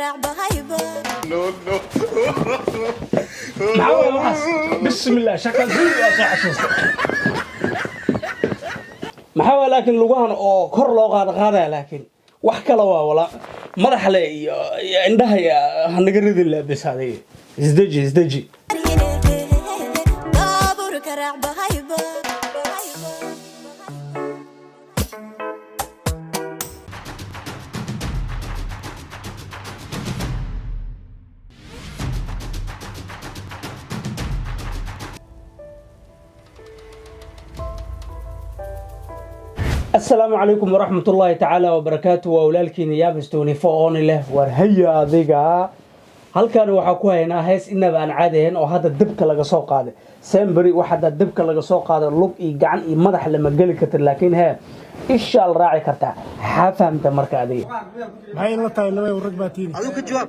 No, no. معاوية وحس بسم الله شكل زي أساس محاول لكن لغان أو كر لغان غادا لكن وحكلوا ولا مرحلة عندها يا هنقرد الله بس هذه ازدجي السلام عليكم ورحمة الله تعالى وبركاته وأولادكين يا بستوني فون له ورهيا ذيقا هل كانوا وحكوها هنا هيس إننا بأن عادهن أو هذا الدبك لغا سوق هذا سامبري واحد الدبك لغا سوق هذا اللوب إيقعن إيمدح لما قلي كتر لكن ها إيش الراعي كرتا حافهمت مركا ذي هاي الله تعالى لوي ورقباتين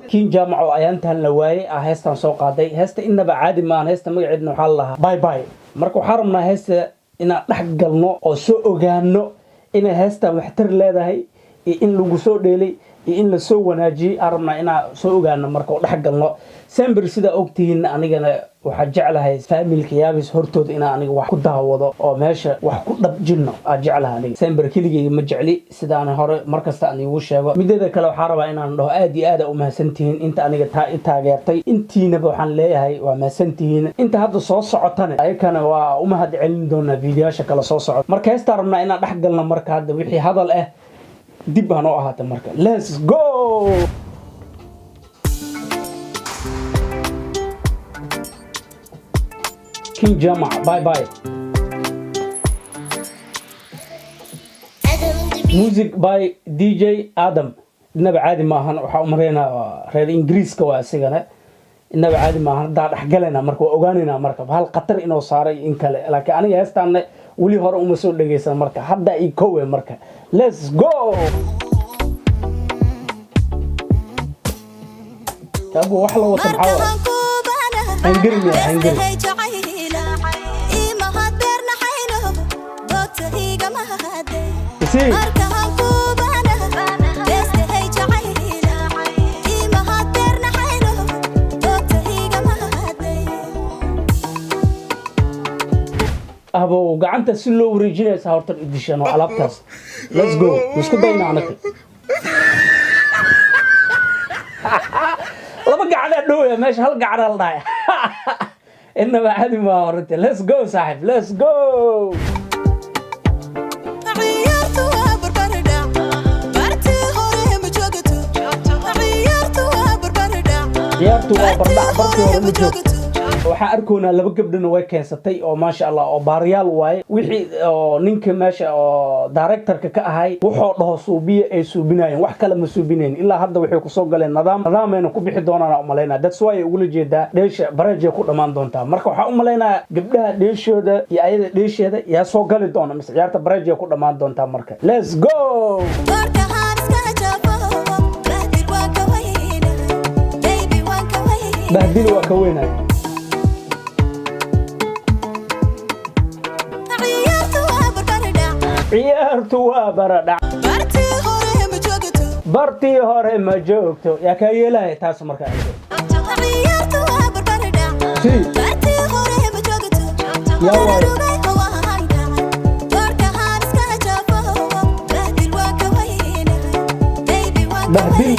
كين جامعوا أيانتها لواي هيستان سوق هذا هيستا إننا بعادي ما هيستا مقعدنا حالها باي باي مركو حرمنا هيستا إنا نحقلنا أو سوء أغانو إن هستا محتر leedahay in lagu soo dheelay in la soo wanaajiyay arabna ina soo ogaano marka dhaxgalno Sember sida ogtihiin anigana waxa jeclahay familka yaabis hortood ina aniga wax ku daawado oo meesha wax ku dhabjino aan jeclahay aniga Sember kiligay ma jecli sida aan hore markasta aan igu sheego mideeda kale waxa rabaa inaan dhaho aad iyo aad u mahadsantihiin inta aniga taageertay intiina waxaan leeyahay waa mahadsantihiin inta hadda soo socotana ayakana waa u mahad celin doona fiidiyoosha kala soo socod marka heesta rabnaa inaan dhaxgalno marka hadda wixii hadal ah dib baan oo ahaata marka let's go King Jama bye bye music by DJ Adam inaba caadi ma ahan waxa u mareena reer Ingiriiska waa asigana inaba caadi ma ahan daa dhaxgalena marka waa ogaanina marka hal qatar inoo saaray in kale laakiin aniga heestaan wali hore uma soo dhageysan marka hadda ay koowe marka let's go tabu wax la wata maxaa hangiri abo gacanta si loo wareejinaysa horta idishano alaabtaas let's go isku dayna anaka laba gacana dhooya meesha hal gacana la dhaay inaba hadi ma horta let's go saaxib let's go ciyaartu waa bardhac barkii hore ma joogto waxa arkoona laba gabdhana way keensatay oo maasha Allah oo baariyaal waay wixii oo ninka meesha oo directorka ka ahay wuxuu dhaho suubiye ay suubinayeen wax kale ma suubineen ilaa hadda waxay ku soo galeen nidaamena ku bixi doonaan u maleynaa that's why ay ugu jeedaa dheesha baraje ku dhamaan doonta marka waxa u maleynaa gabdhaha dheeshooda iyo ayada dheesheeda yaa soo gali doona mise ciyaarta baraje ku dhamaan doonta marka let's go bahdil waa ka weynaa ciyaartu waa baradhac bartii hore ma joogto yaa ka yeelay taas marka bahdil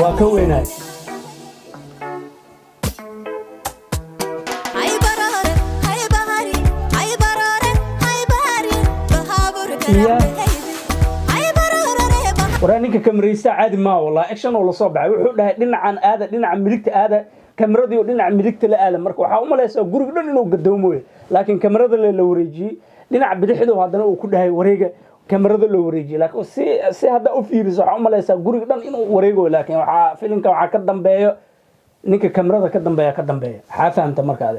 waa ka weynaa ورانيك كاميريستا عادي ما والله اكشن ولا soo baxay wuxuu dhahay dhinacan aada dhinaca midigta aada kaamiradu dhinaca midigta la aala marka waxa u maleeyay guriga dhan inuu gadoomo laakiin kaamirada la wareejiyay dhinaca bidixdu hadana uu ku dhahay wareega kaamirada la wareejiyay laakiin si hada u fiiriso waxa u maleeyay guriga dhan inuu wareego laakiin waxa filimka waxa ka dambeeyo ninka kaamirada ka dambeeya xaafanta marka aad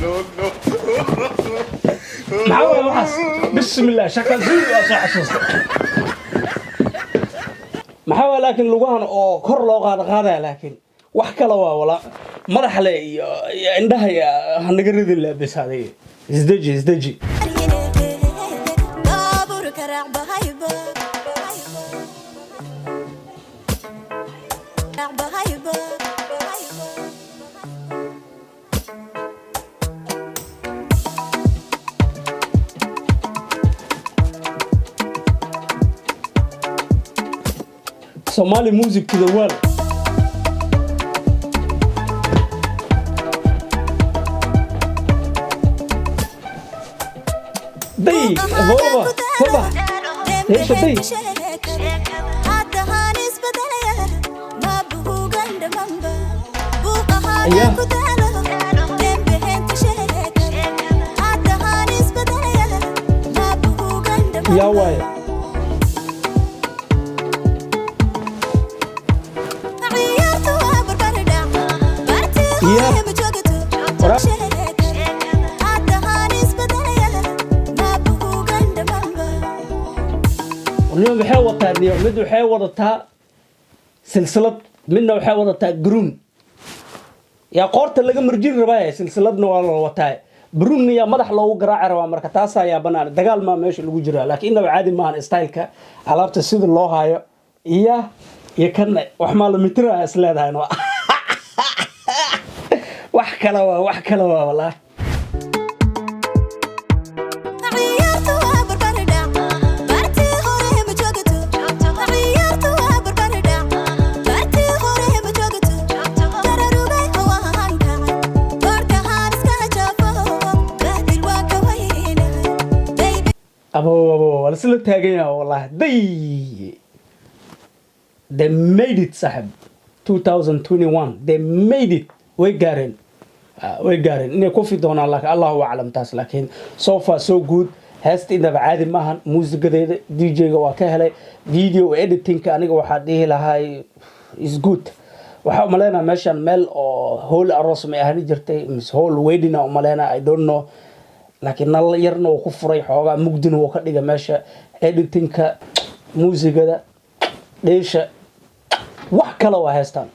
No, no. معاوية وحس بسم الله شكل زي أساس محاول لكن لغان أو كر لغان غادا لكن وحكلوا ولا مرحلة عندها يا هنقرد الله بس هذه ازدجي Somali music to the world. دي بابا بابا ايش دي ايوه يا واي اليوم بحاول اليوم مدو حاول تها سلسلة منه وحاول تها جرون يا قارت اللي جم رجيل رباية سلسلة نوال وتاي برون يا مدح لو قراع روا مركتاسا يا بنان دجال ما ماشي اللي جرا لكنه عادي ما ستايلك على تسيد الله هاي إياه يكن وحمال متر أسلاد هاي نوع وحكلوا والله أبو السلة تاجينا والله دي they made it صاحب 2021 they made it ويجارين إني كوفي دونا الله أعلم تاس لكن so far so good هست إذا بعد ما هن موسيقى دي جي وكهله فيديو editing كأني واحد ده لهاي is good وحاول ملنا ماشان مل أو هول الرسم أهني جرتي مش هول ويدنا وملنا I don't know لكن الله يرنا وكفري حاجة مقدن وكذا ماشى editing موسيقى ده ليش وحكلا وهستان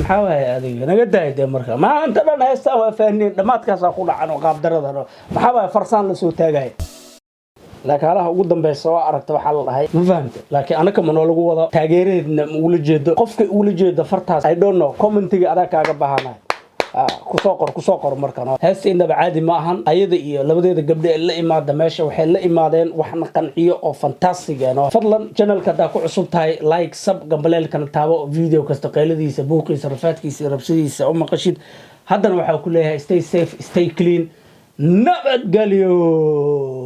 حاول هذه أنا قد هيدا مركا ما أنت أنا هستان فهني لما تكسر خلا عنه قاب درده ما حاول فرسان لسوء تاجي لكن هلا قدام بيسوا أردت بحال هاي ما فهمت لكن أنا كمان ولا جوا تاجرين أول جد قفك أول جد فرتاس I don't know كومنتي أنا كعبهانا كساقر مركنا هسه إن بعادي معهن أيضا لبده قبل اللي ما دمشق وحلا ما دين وحنا قنعية أو فانتاستيك يعني فضلا channel كذا كعصب تاي لايك سب قبل اللي كان تابع فيديو كاستقيل دي سبوقي صرفات كيس ربسي سأم قشيد هذا نوحه كلها stay safe stay clean نبت قاليو